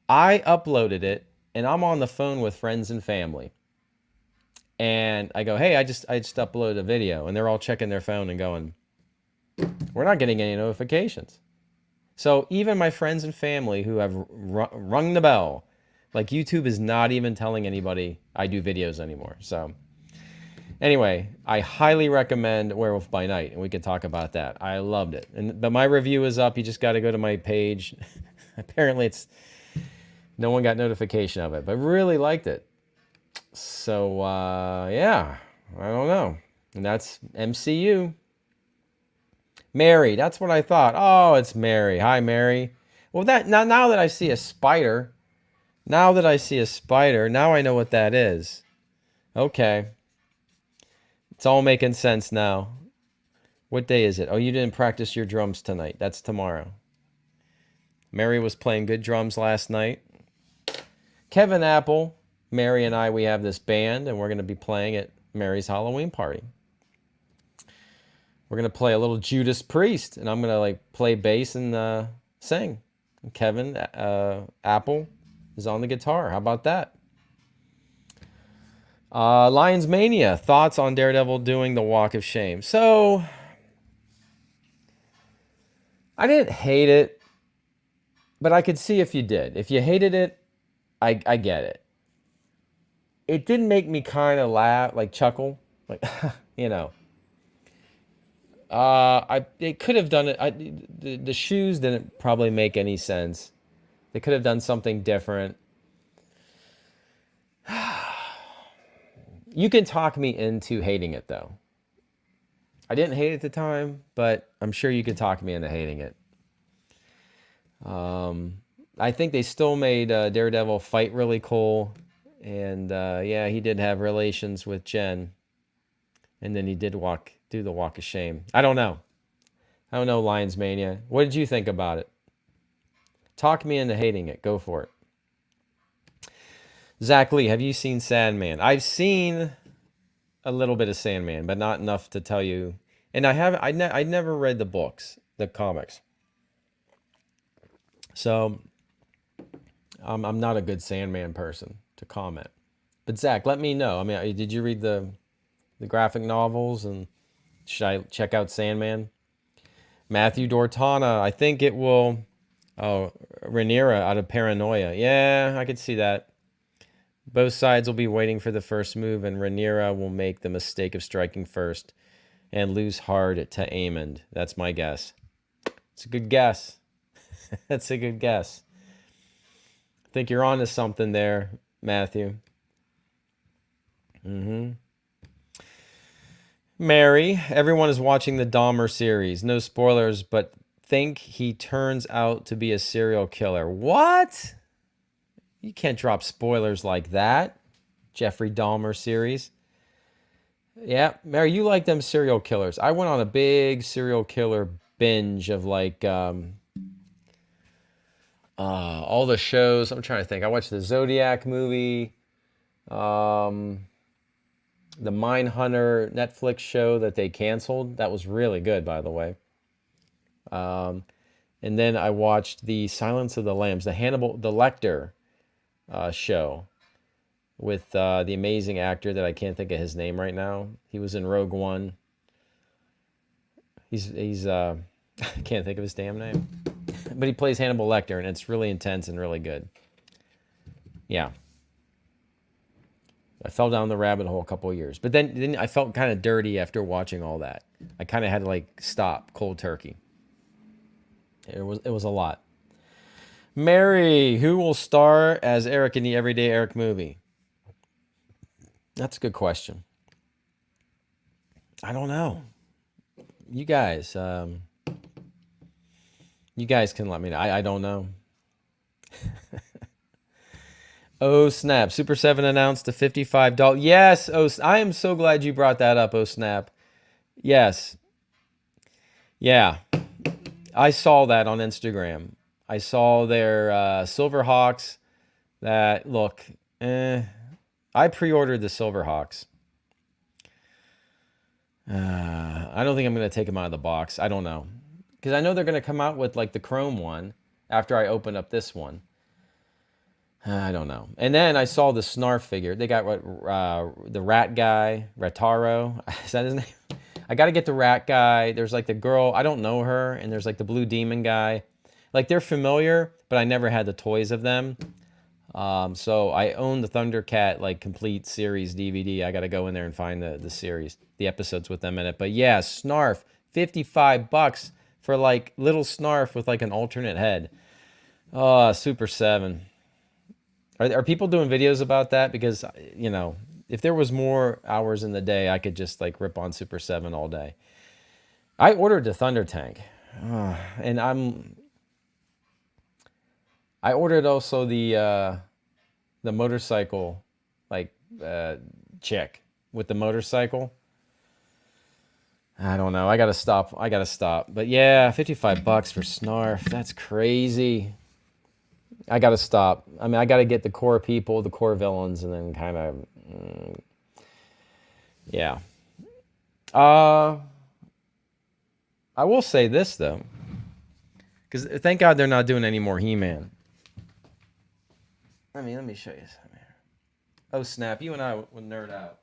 I uploaded it, and I'm on the phone with friends and family, and I go, hey, I just uploaded a video, and they're all checking their phone and going, we're not getting any notifications. So even my friends and family who have rung the bell, like, YouTube is not even telling anybody I do videos anymore. So anyway, I highly recommend Werewolf by Night, and we can talk about that. I loved it. But my review is up. You just got to go to my page. Apparently no one got notification of it, but really liked it. So yeah, I don't know. And that's MCU. Mary, that's what I thought. Oh, it's Mary. Hi, Mary. Well, now that I see a spider, now I know what that is. Okay. It's all making sense now. What day is it? Oh, you didn't practice your drums tonight. That's tomorrow. Mary was playing good drums last night. Kevin Apple, Mary and I, we have this band, and we're going to be playing at Mary's Halloween party. We're going to play a little Judas Priest, and I'm going to play bass and sing. And Kevin Apple is on the guitar. How about that? Lions Mania, thoughts on Daredevil doing the Walk of Shame. So, I didn't hate it, but I could see if you did. If you hated it, I get it. It didn't make me kind of laugh, chuckle, It could have done it. The shoes didn't probably make any sense. They could have done something different. You can talk me into hating it, though. I didn't hate it at the time, but I'm sure you could talk me into hating it. I think they still made Daredevil fight really cool. And yeah, he did have relations with Jen. And then he did do the Walk of Shame. I don't know, Lions Mania. What did you think about it? Talk me into hating it. Go for it. Zach Lee, have you seen Sandman? I've seen a little bit of Sandman, but not enough to tell you. And I never read the books, the comics. So I'm not a good Sandman person to comment. But Zach, let me know. I mean, did you read the graphic novels, and should I check out Sandman? Matthew Dortana, I think it will. Oh, Rhaenyra out of Paranoia. Yeah, I could see that. Both sides will be waiting for the first move, and Rhaenyra will make the mistake of striking first and lose hard to Aemond. That's my guess. It's a good guess. That's a good guess. I think you're on to something there, Matthew. Mary, everyone is watching the Dahmer series. No spoilers, but think he turns out to be a serial killer. What? You can't drop spoilers like that. Jeffrey Dahmer series. Yeah, Mary, you like them serial killers. I went on a big serial killer binge of all the shows. I'm trying to think. I watched the Zodiac movie, the Mindhunter Netflix show that they canceled. That was really good, by the way. And then I watched the Silence of the Lambs, the Lecter show with the amazing actor that I can't think of his name right now. He was in Rogue One. He's I can't think of his damn name. But he plays Hannibal Lecter, and it's really intense and really good. Yeah. I fell down the rabbit hole a couple of years. But then I felt kind of dirty after watching all that. I kind of had to stop cold turkey. It was a lot. Mary, who will star as Eric in the Everyday Eric movie? That's a good question. I don't know. You guys can let me know. I don't know. Oh, snap. Super 7 announced a $55. Yes. Oh, I am so glad you brought that up, oh, snap. Yes. Yeah. I saw that on Instagram. I saw their Silverhawks that look, I pre-ordered the Silverhawks. I don't think I'm going to take them out of the box. I don't know. Because I know they're going to come out with like the chrome one after I open up this one. I don't know. And then I saw the Snarf figure. They got the rat guy, Rataro. Is that his name? I got to get the rat guy. There's like the girl. I don't know her. And there's like the blue demon guy. Like they're familiar, but I never had the toys of them. So I own the Thundercat like complete series DVD. I got to go in there and find the series, the episodes with them in it. But yeah, Snarf, $55 for like little Snarf with like an alternate head. Oh, Super 7. Are people doing videos about that? Because, you know, if there was more hours in the day, I could just like rip on Super 7 all day. I ordered the Thunder Tank. And I ordered also the motorcycle, like chick with the motorcycle. I don't know. I gotta stop. But yeah, $55 for Snarf. That's crazy. I gotta stop. I mean, I gotta get the core people, the core villains, and then kind of, yeah. I will say this though, because thank God they're not doing any more He-Man. Let me show you something here. Oh snap! You and I would nerd out.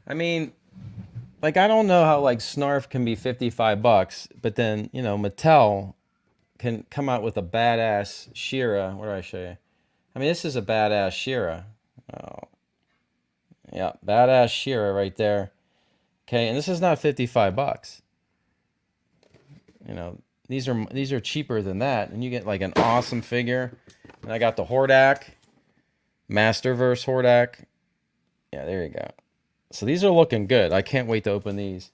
I mean, like I don't know how like Snarf can be $55, but then you know Mattel can come out with a badass She-Ra. What do I show you? I mean, this is a badass She-Ra. Oh, yeah, badass She-Ra right there. Okay, and this is not $55. You know, these are cheaper than that, and you get like an awesome figure. And I got the Hordak, Masterverse Hordak. Yeah, there you go. So these are looking good. I can't wait to open these.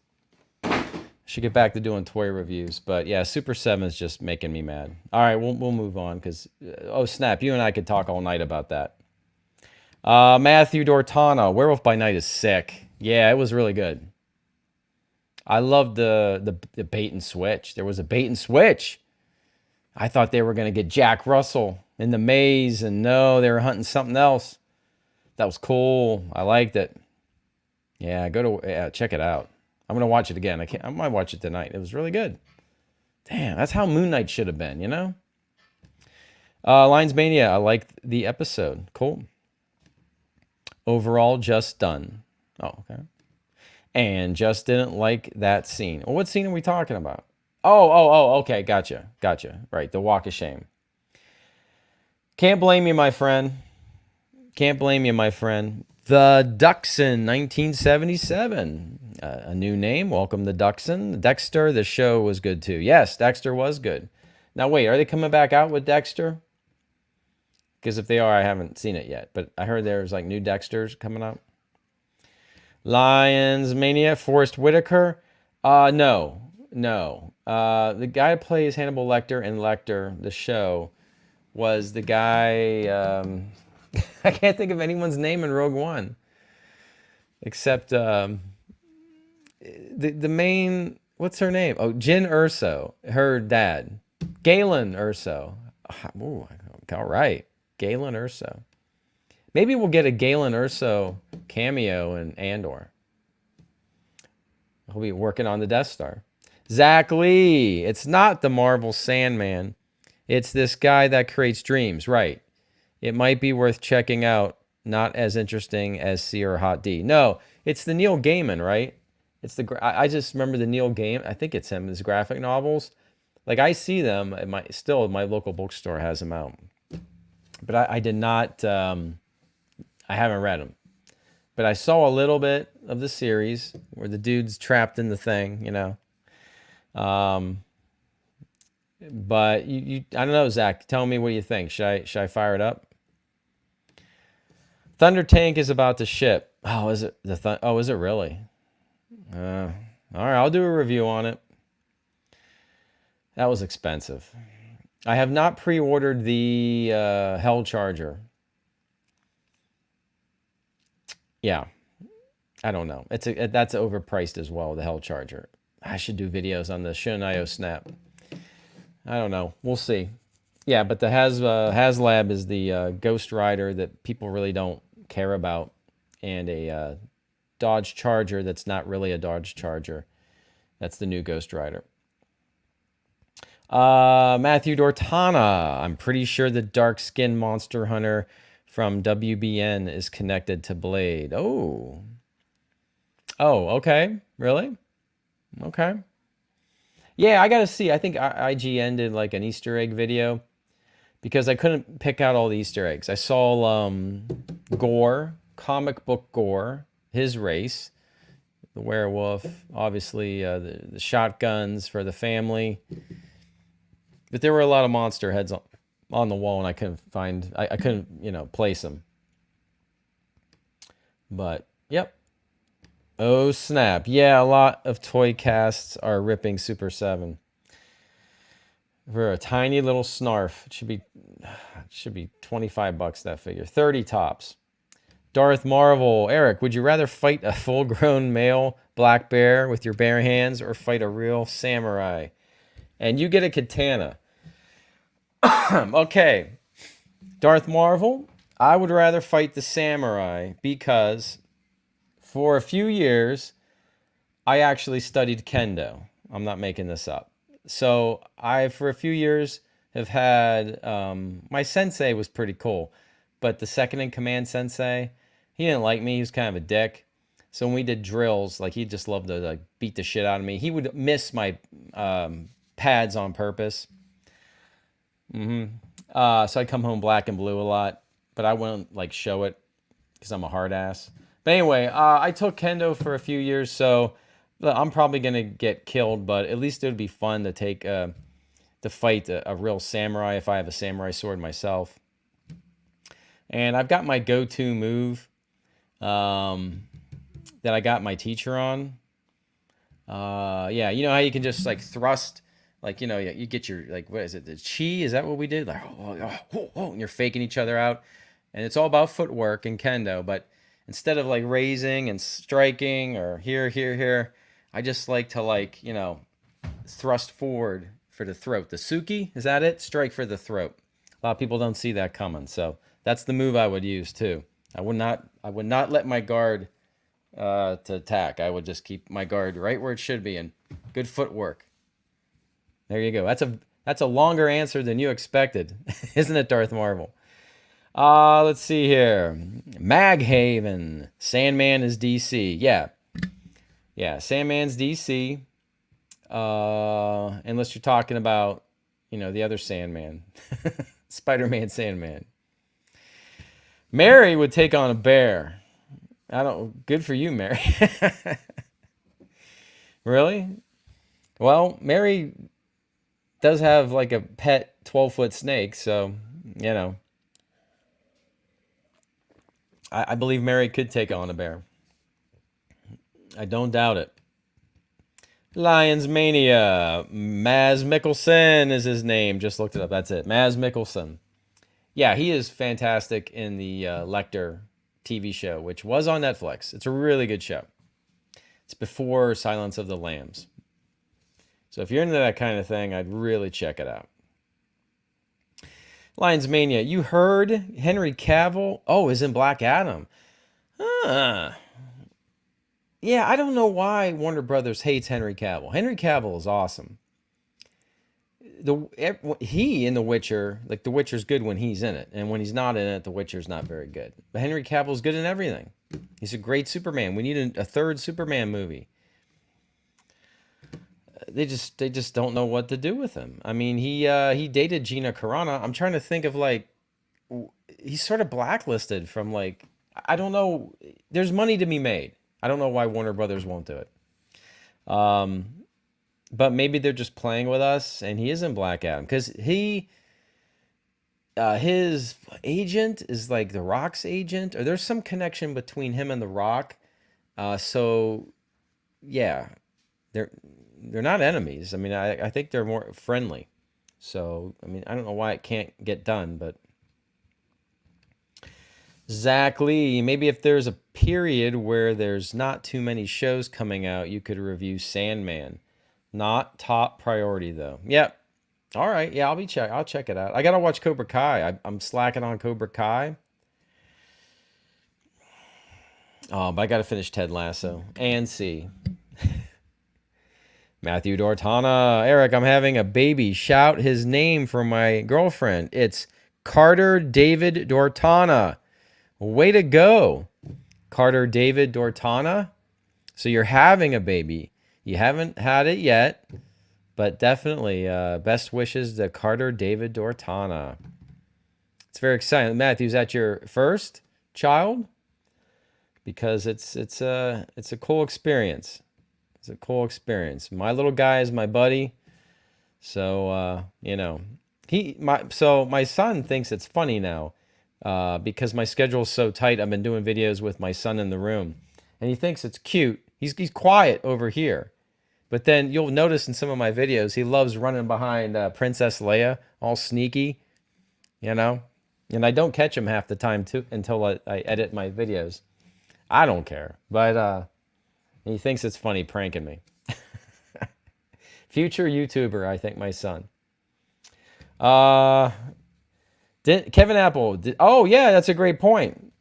Should get back to doing toy reviews, but yeah, Super 7 is just making me mad. All right, we'll move on because oh snap, you and I could talk all night about that. Matthew Dortano, Werewolf by Night is sick. Yeah, it was really good. I loved the bait and switch. There was a bait and switch. I thought they were going to get Jack Russell in the maze, and no, they were hunting something else. That was cool. I liked it. Yeah, check it out. I'm going to watch it again. I might watch it tonight. It was really good. Damn, that's how Moon Knight should have been, you know? Lions Mania, I liked the episode. Cool. Overall, just done. Oh, okay. And just didn't like that scene. Well, what scene are we talking about? Oh, okay, gotcha. Right, the walk of shame. Can't blame you, my friend. The Duxon, 1977. A new name. Welcome to Duxon. Dexter, the show was good too. Yes, Dexter was good. Now, wait, are they coming back out with Dexter? Because if they are, I haven't seen it yet. But I heard there's like new Dexters coming up. Lions Mania, Forrest Whitaker. No. The guy who plays Hannibal Lecter in Lecter, the show, was the guy. I can't think of anyone's name in Rogue One, except the main. What's her name? Oh, Jyn Erso, her dad, Galen Erso. Ooh, all right, Galen Erso. Maybe we'll get a Galen Erso cameo in Andor. He'll be working on the Death Star. Zach Lee. It's not the Marvel Sandman. It's this guy that creates dreams. Right. It might be worth checking out. Not as interesting as C or Hot D. No, it's the Neil Gaiman, right? It's I just remember the Neil Gaiman. I think it's him. His graphic novels. Like I see them. My local bookstore has them out. But I did not. I haven't read them. But I saw a little bit of the series where the dude's trapped in the thing, you know. But I don't know, Zach. Tell me what you think. Should I fire it up? Thunder Tank is about to ship. Oh, is it is it really? All right, I'll do a review on it. That was expensive. I have not pre-ordered the Hell Charger. Yeah. I don't know. That's overpriced as well, the Hell Charger. I should do videos on the Shunio Snap. I don't know. We'll see. Yeah, but the HasLab is the Ghost Rider that people really don't care about, and a Dodge Charger that's not really a Dodge Charger. That's the new Ghost Rider. Matthew Dortana. I'm pretty sure the dark skinned monster hunter from WBN is connected to Blade. Oh. Oh, okay. Really? Okay. Yeah, I gotta see. I think IGN did like an Easter egg video because I couldn't pick out all the Easter eggs. I saw Gore, comic book Gore, his race, the werewolf, obviously the shotguns for the family. But there were a lot of monster heads on the wall, and I couldn't find, I couldn't, place them. But, yep. Oh, snap. Yeah, a lot of toy casts are ripping Super 7. For a tiny little snarf. It should be $25, that figure. 30 tops. Darth Marvel. Eric, would you rather fight a full-grown male black bear with your bare hands or fight a real samurai? And you get a katana. Okay. Darth Marvel, I would rather fight the samurai because for a few years, I actually studied kendo. I'm not making this up. So for a few years, have had, my sensei was pretty cool, but the second in command sensei, he didn't like me. He was kind of a dick. So when we did drills, like he just loved to like beat the shit out of me. He would miss my pads on purpose. So I'd come home black and blue a lot, but I wouldn't like show it because I'm a hard ass. But anyway, I took kendo for a few years, so I'm probably gonna get killed, but at least it would be fun to take to fight a real samurai if I have a samurai sword myself. And I've got my go-to move that I got my teacher on. Yeah, you know how you can just like thrust, like, you get your, like, what is it, the chi? Is that what we did? Like, and you're faking each other out. And it's all about footwork and kendo, but instead of like raising and striking or here, I just like to like, thrust forward for the throat. The Suki, is that it? Strike for the throat. A lot of people don't see that coming, so that's the move I would use too. I would not let my guard to attack. I would just keep my guard right where it should be and good footwork. There you go. That's a longer answer than you expected, isn't it, Darth Marvel? Let's see here. Maghaven. Sandman is DC. Yeah, Sandman's DC. Unless you're talking about, the other Sandman. Spider-Man Sandman. Mary would take on a bear. Good for you, Mary. Really? Well, Mary does have like a pet 12-foot snake, so, I believe Mary could take on a bear. I don't doubt it. Lions Mania. Maz Mikkelsen is his name. Just looked it up. That's it. Maz Mikkelsen. Yeah, he is fantastic in the Lecter TV show, which was on Netflix. It's a really good show. It's before Silence of the Lambs. So if you're into that kind of thing, I'd really check it out. Lions Mania. You heard Henry Cavill? Oh, is in Black Adam. Yeah, I don't know why Warner Brothers hates Henry Cavill. Henry Cavill is awesome. He in The Witcher, like The Witcher's good when he's in it, and when he's not in it, The Witcher's not very good. But Henry Cavill's good in everything. He's a great Superman. We need a third Superman movie. They just don't know what to do with him. I mean, he dated Gina Carano. I'm trying to think of like, he's sort of blacklisted from like, I don't know. There's money to be made. I don't know why Warner Brothers won't do it. But maybe they're just playing with us, and he is in Black Adam because his agent is like The Rock's agent, or there's some connection between him and The Rock. So yeah, they're not enemies. I mean, I think they're more friendly. So I mean, I don't know why it can't get done, but Exactly. Maybe if there's a period where there's not too many shows coming out, you could review Sandman. Not top priority though. Yep. All right. Yeah, I'll check it out. I gotta watch Cobra Kai. I'm slacking on Cobra Kai. Oh, but I gotta finish Ted Lasso and see Matthew Dortana. Eric, I'm having a baby. Shout his name for my girlfriend. It's Carter David Dortana. Way to go, Carter David Dortana. So you're having a baby. You haven't had it yet, but definitely best wishes to Carter David Dortana. It's very exciting. Matthew, is that your first child? Because it's a cool experience. It's a cool experience. My little guy is my buddy. So you know, my son thinks it's funny now because my schedule is so tight. I've been doing videos with my son in the room, and he thinks it's cute. He's quiet over here, but then you'll notice in some of my videos he loves running behind Princess Leia, all sneaky, you know. And I don't catch him half the time too until I edit my videos. I don't care, but he thinks it's funny pranking me. Future YouTuber, I think my son. Kevin Apple. Oh yeah, that's a great point.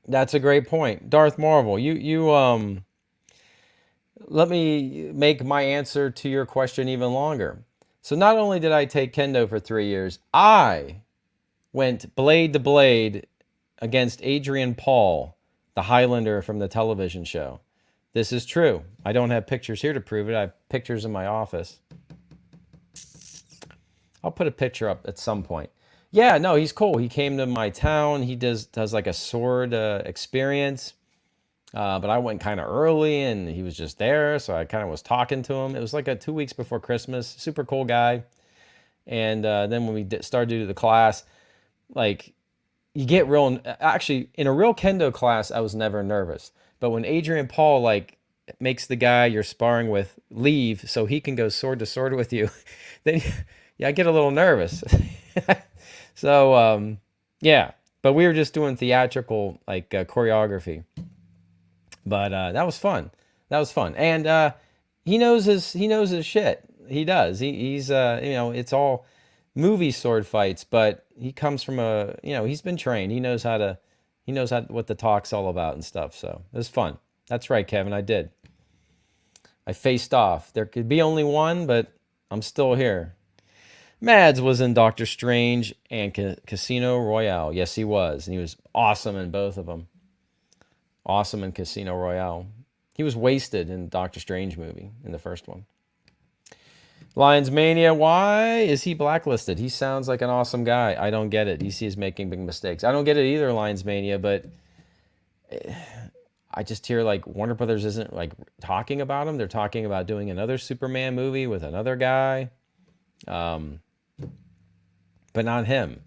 That's a great point. Darth Marvel, you let me make my answer to your question even longer. So not only did I take kendo for 3 years, I went blade to blade against Adrian Paul, the Highlander from the television show. This is true. I don't have pictures here to prove it. I have pictures in my office. I'll put a picture up at some point. Yeah, no, he's cool. He came to my town. He does like a sword experience. But I went kind of early and he was just there. So I kind of was talking to him. It was like 2 weeks before Christmas. Super cool guy. And then when we started to do the class, like you get real, actually in a real kendo class, I was never nervous. But when Adrian Paul like makes the guy you're sparring with leave so he can go sword to sword with you, then yeah, I get a little nervous. So yeah, but we were just doing theatrical like choreography. But that was fun. That was fun, and he knows his shit. He does. He's you know, it's all movie sword fights, but he comes from he's been trained. He knows what the talk's all about and stuff. So it was fun. That's right, Kevin. I did. I faced off. There could be only one, but I'm still here. Mads was in Doctor Strange and Casino Royale. Yes, he was, and he was awesome in both of them. Awesome in Casino Royale. He was wasted in Doctor Strange movie in the first one. Lions Mania, why is he blacklisted? He sounds like an awesome guy. I don't get it. DC is making big mistakes. I don't get it either, Lions Mania, but I just hear like Warner Brothers isn't like talking about him. They're talking about doing another Superman movie with another guy, but not him.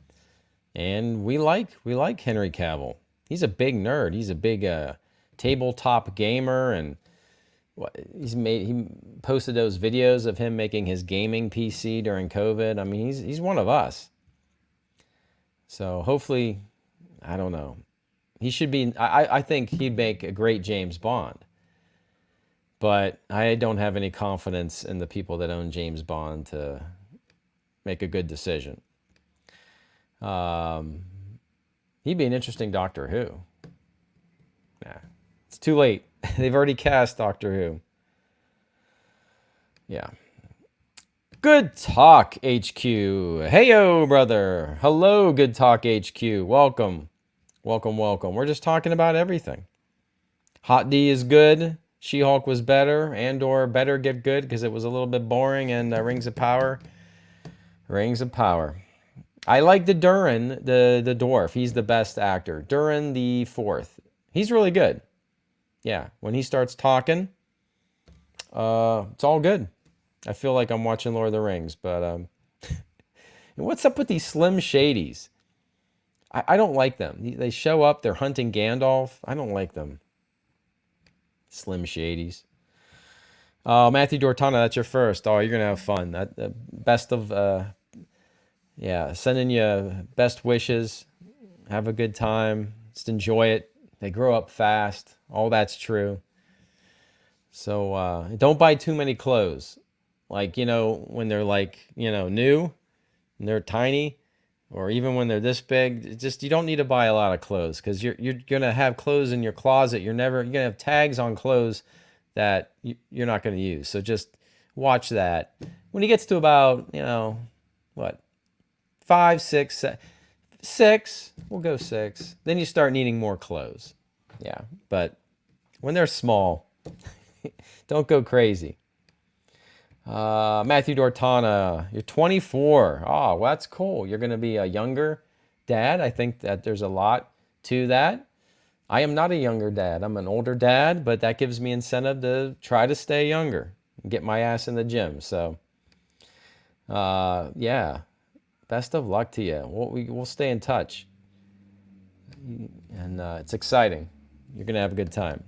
And we like Henry Cavill. He's a big nerd. He's a big tabletop gamer, and he posted those videos of him making his gaming PC during COVID. I mean, he's one of us. So hopefully, I don't know. He should be. I think he'd make a great James Bond. But I don't have any confidence in the people that own James Bond to make a good decision. He'd be an interesting Doctor Who. Nah, it's too late. They've already cast Doctor Who. Yeah. Good Talk HQ. Heyo, brother. Hello, Good Talk HQ. Welcome. Welcome, welcome. We're just talking about everything. Hot D is good. She-Hulk was better. Andor better get good because it was a little bit boring. And Rings of Power. Rings of Power. I like the Durin, the dwarf. He's the best actor. Durin the fourth. He's really good. Yeah, when he starts talking, it's all good. I feel like I'm watching Lord of the Rings, but what's up with these Slim Shadys? I don't like them. They show up, they're hunting Gandalf. I don't like them. Slim Shadys. Matthew Dortana, that's your first. Oh, you're gonna have fun. That best of yeah, sending you best wishes. have a good time, just enjoy it. They grow up fast. All that's true. So don't buy too many clothes. Like, when they're like, new and they're tiny, or even when they're this big, just you don't need to buy a lot of clothes because you're gonna have clothes in your closet. You're gonna have tags on clothes that you're not gonna use. So just watch that. When he gets to about, what, 5, 6, 6, we'll go 6. Then you start needing more clothes. Yeah, but when they're small, don't go crazy. Matthew Dortana, you're 24. Oh, well, that's cool. You're going to be a younger dad. I think that there's a lot to that. I am not a younger dad. I'm an older dad, but that gives me incentive to try to stay younger and get my ass in the gym. So, yeah, best of luck to you. We'll stay in touch. And it's exciting. You're going to have a good time.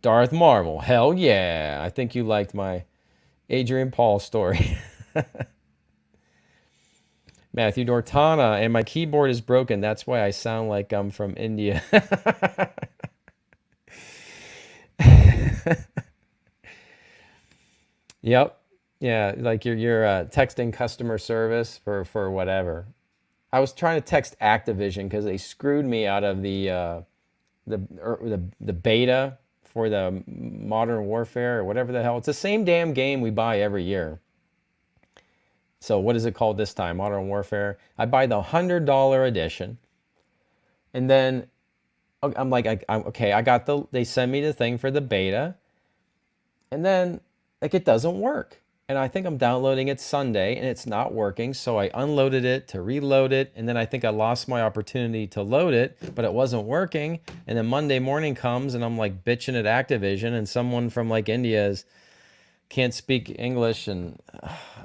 Darth Marvel, hell yeah. I think you liked my Adrian Paul story. Matthew Dortana, and my keyboard is broken. That's why I sound like I'm from India. Yep. Yeah, like you're texting customer service for whatever. I was trying to text Activision because they screwed me out of the beta for the Modern Warfare or whatever the hell. It's the same damn game we buy every year. So what is it called this time? Modern Warfare. I buy the $100 edition, and then I'm like, I'm okay. They send me the thing for the beta, and then like it doesn't work. And I think I'm downloading it Sunday, and it's not working. So I unloaded it to reload it, and then I think I lost my opportunity to load it, but it wasn't working. And then Monday morning comes, and I'm like bitching at Activision, and someone from like India can't speak English, and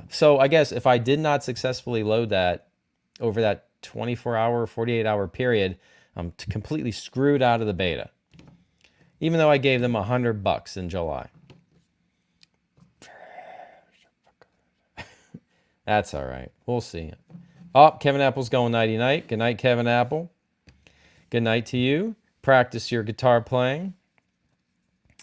so I guess if I did not successfully load that over that 24-hour, 48-hour period, I'm completely screwed out of the beta, even though I gave them $100 in July. That's all right. We'll see. Oh, Kevin Apple's going nighty-night. Good night, Kevin Apple. Good night to you. Practice your guitar playing.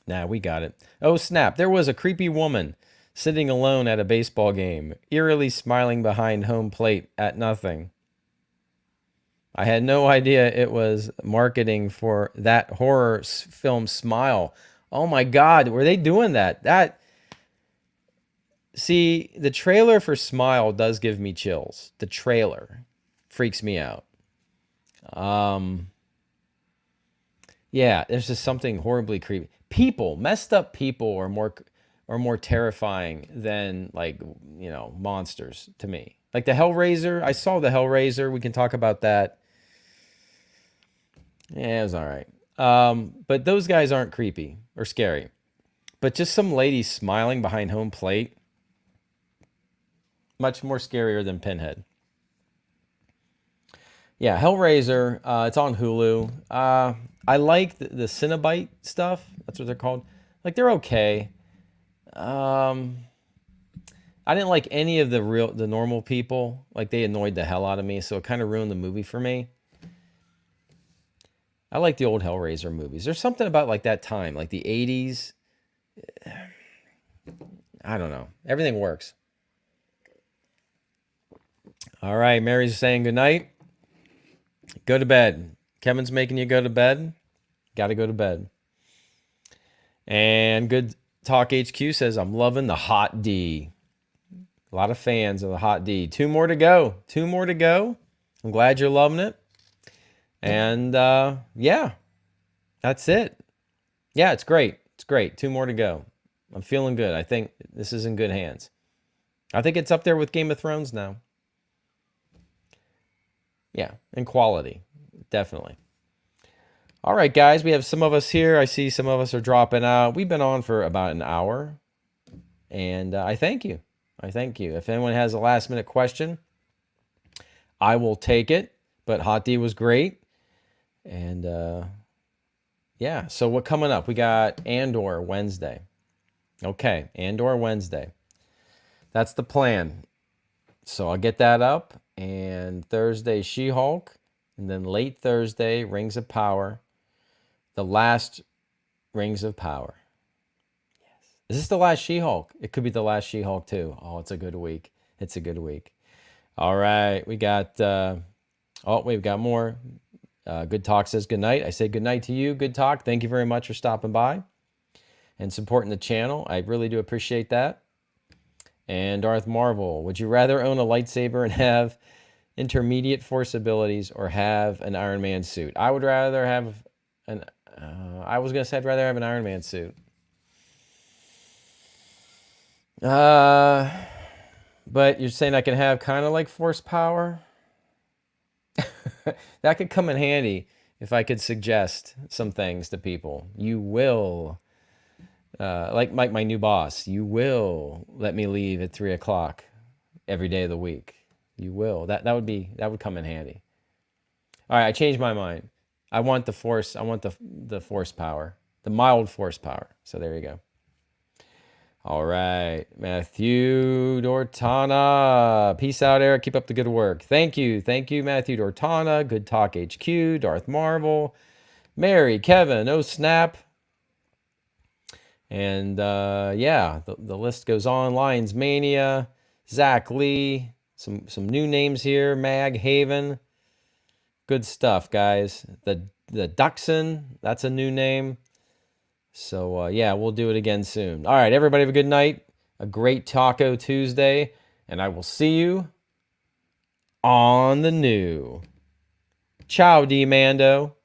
Nah, we got it. Oh, snap. There was a creepy woman sitting alone at a baseball game, eerily smiling behind home plate at nothing. I had no idea it was marketing for that horror film Smile. Oh my God, were they doing that? See, the trailer for Smile does give me chills. The trailer freaks me out. Yeah, there's just something horribly creepy. Messed up people are more terrifying than like, monsters to me. Like the Hellraiser, I saw the Hellraiser. We can talk about that. Yeah, it was all right. But those guys aren't creepy or scary. But just some lady smiling behind home plate, much more scarier than Pinhead. Yeah, Hellraiser. It's on Hulu. I like the Cenobite stuff. That's what they're called. Like they're okay. I didn't like any of the normal people. Like they annoyed the hell out of me, so it kind of ruined the movie for me. I like the old Hellraiser movies. There's something about like that time, like the 80s. I don't know. Everything works. All right, Mary's saying goodnight. Go to bed. Kevin's making you go to bed. Got to go to bed. And Good Talk HQ says, I'm loving the Hot D. A lot of fans of the Hot D. 2 more to go. 2 more to go. I'm glad you're loving it. And yeah, that's it. Yeah, it's great. It's great. 2 more to go. I'm feeling good. I think this is in good hands. I think it's up there with Game of Thrones now. Yeah, and quality. Definitely. All right, guys, we have some of us here. I see some of us are dropping out. We've been on for about an hour, and I thank you. I thank you. If anyone has a last-minute question, I will take it, but Hot D was great. And, yeah, so what coming up? We got Andor Wednesday. Okay, Andor Wednesday. That's the plan. So I'll get that up, and Thursday, She-Hulk. And then late Thursday, Rings of Power. The last Rings of Power. Is this the last She-Hulk? It could be the last She-Hulk too. Oh, it's a good week. It's a good week. All right, we got. We've got more. Good Talk says good night. I say good night to you. Good Talk. Thank you very much for stopping by and supporting the channel. I really do appreciate that. And Darth Marvel, would you rather own a lightsaber and have intermediate force abilities or have an Iron Man suit? I would rather have an. I was gonna say I'd rather have an Iron Man suit. But you're saying I can have kind of like force power? That could come in handy if I could suggest some things to people. You will, like my new boss, you will let me leave at 3 o'clock every day of the week. You will. That would come in handy. All right, I changed my mind. I want the force. I want the force power, the mild force power. So there you go. All right, Matthew Dortana. Peace out, Eric. Keep up the good work. Thank you, Matthew Dortana. Good Talk HQ. Darth Marvel, Mary, Kevin. Oh snap. And yeah, the list goes on. Lions Mania, Zach Lee. Some new names here. Mag Haven. Good stuff, guys. The Duxon. That's a new name. So, yeah, we'll do it again soon. All right, everybody have a good night, a great Taco Tuesday, and I will see you on the new. Ciao, D-Mando.